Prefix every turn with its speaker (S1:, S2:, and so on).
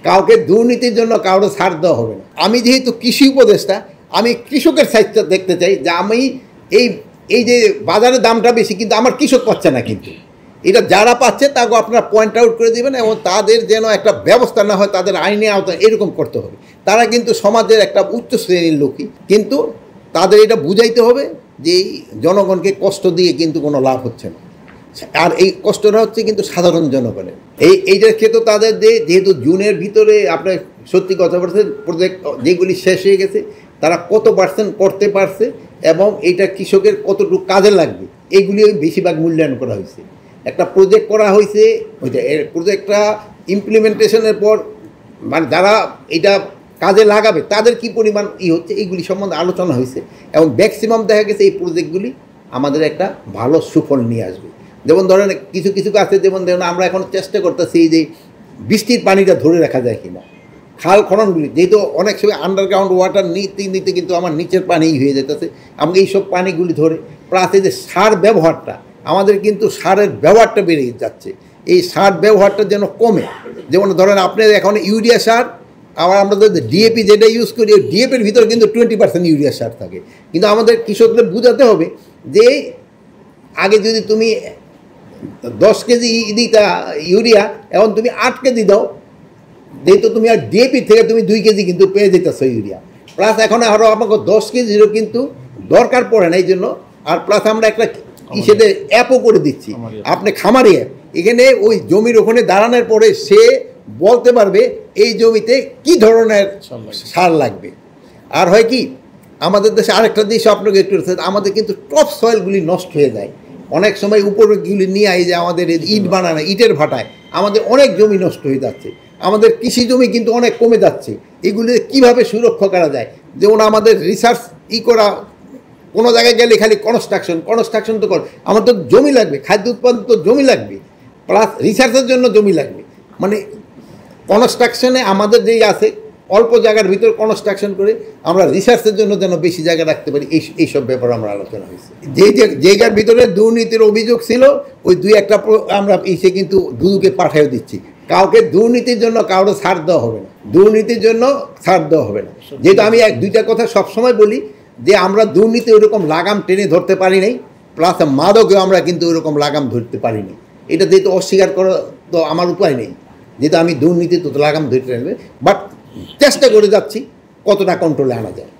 S1: কাউকে দুর্নীতির জন্য কাউকে ছাড় দেওয়া হবে না। আমি যেহেতু কৃষি উপদেষ্টা, আমি কৃষকের সাইডটা দেখতে চাই যে আমি এই যে বাজারের দামটা বেশি কিন্তু আমার কৃষক পাচ্ছে না, কিন্তু এটা যারা পাচ্ছে তাকে আপনারা পয়েন্ট আউট করে দেবেন এবং তাদের যেন একটা ব্যবস্থা না হয়, তাদের আইনে আওতায় এরকম করতে হবে। তারা কিন্তু সমাজের একটা উচ্চ শ্রেণীর লোকই, কিন্তু তাদের এটা বুঝাইতে হবে যে এই জনগণকে কষ্ট দিয়ে কিন্তু কোনো লাভ হচ্ছে না, আর এই কষ্টটা হচ্ছে কিন্তু সাধারণ জনগণের। এইটার ক্ষেত্রে তাদের যেহেতু জুনের ভিতরে আপনার সত্যি কথা বলছেন, প্রজেক্ট যেগুলি শেষ হয়ে গেছে তারা কত পার্সেন্ট করতে পারছে এবং এইটা কৃষকের কতটুকু কাজে লাগবে এইগুলি বেশিরভাগ মূল্যায়ন করা হয়েছে। একটা প্রজেক্ট করা হয়েছে, ওইটা এর প্রজেক্টটা ইমপ্লিমেন্টেশনের পর মানে যারা এটা কাজে লাগাবে তাদের কি পরিমাণ হচ্ছে এইগুলি সম্বন্ধে আলোচনা হয়েছে এবং ম্যাক্সিমাম দেখা গেছে এই প্রজেক্টগুলি আমাদের একটা ভালো সুফল নিয়ে আসবে। যেমন ধরেন কিছু কিছু আছে, যেমন ধরেন আমরা এখন চেষ্টা করতেছি যে বৃষ্টির পানিটা ধরে রাখা যায় কিনা, খাল খননগুলি যেহেতু অনেক সময় আন্ডারগ্রাউন্ড ওয়াটার নিতে নিতে কিন্তু আমার নিচের পানি হয়ে যেতেছে, আমাকে এইসব পানিগুলি ধরে প্লাস এই যে সার ব্যবহারটা, আমাদের কিন্তু সারের ব্যবহারটা বেড়ে যাচ্ছে, এই সার ব্যবহারটা যেন কমে। যেমন ধরেন আপনার এখন ইউরিয়া সার, আবার আমরা ডিএপি যেটা ইউজ করি, ডিএপির ভিতরে কিন্তু 20% ইউরিয়া সার থাকে। কিন্তু আমাদের কৃষকদের বোঝাতে হবে যে আগে যদি তুমি 10 কেজি দিতা ইউরিয়া, এখন তুমি 8 কেজি দাও, যেহেতু তুমি আর ডিএপি থেকে তুমি 2 কেজি কিন্তু পেয়ে যেতেছো ইউরিয়া। প্লাস এখন আরও আমাকে 10 কেজিরও কিন্তু দরকার পড়ে না এই জন্য। আর প্লাস আমরা একটা সেটা অ্যাপও করে দিচ্ছি, আপনি খামারি অ্যাপ, এখানে ওই জমির ওখানে দাঁড়ানোর পরে সে বলতে পারবে এই জমিতে কি ধরনের সার লাগবে। আর হয় কি আমাদের দেশে আরেকটা দেশ আপনাকে একটু, আমাদের কিন্তু টপ সয়েলগুলি নষ্ট হয়ে যায় অনেক সময়, উপরগুলি নিয়ে এই যে আমাদের ইট বানানো, ইটের ভাটায় আমাদের অনেক জমি নষ্ট হয়ে যাচ্ছে, আমাদের কৃষি জমি কিন্তু অনেক কমে যাচ্ছে। এগুলি কীভাবে সুরক্ষা করা যায়, যেমন আমাদের রিসার্চ করা, কোনো জায়গায় গেলে খালি কনস্ট্রাকশন তো কর, আমার তো জমি লাগবে, খাদ্য উৎপাদন তো জমি লাগবে, প্লাস রিসার্চের জন্য জমি লাগবে। মানে কনস্ট্রাকশনে আমাদের যেই আছে অল্প জায়গার ভিতর কনস্ট্রাকশন করে আমরা রিসার্চের জন্য যেন বেশি জায়গা রাখতে পারি, এইসব ব্যাপারে আমরা আলোচনা হয়েছে। যে জায়গার ভিতরে দুর্নীতির অভিযোগ ছিল ওই 2-1টা আমরা এসে কিন্তু দুদুকে পাঠিয়ে দিচ্ছি। কাউকে দুর্নীতির জন্য কাউকে ছাড় দেওয়া হবে না, দুর্নীতির জন্য ছাড় দেওয়া হবে না। যেহেতু আমি 1-2টা কথা সবসময় বলি যে আমরা দুর্নীতি ওইরকম লাগাম টেনে ধরতে পারি নাই, প্লাস মাদকেও আমরা কিন্তু ওইরকম লাগাম ধরতে পারি নাই। এটা যেহেতু অস্বীকার করা তো আমার উপায় নেই, যেহেতু আমি দুর্নীতি তো লাগাম ধরতে পারবে, বাট চেষ্টা করে যাচ্ছি কতটা কন্ট্রোলে আনা যায়।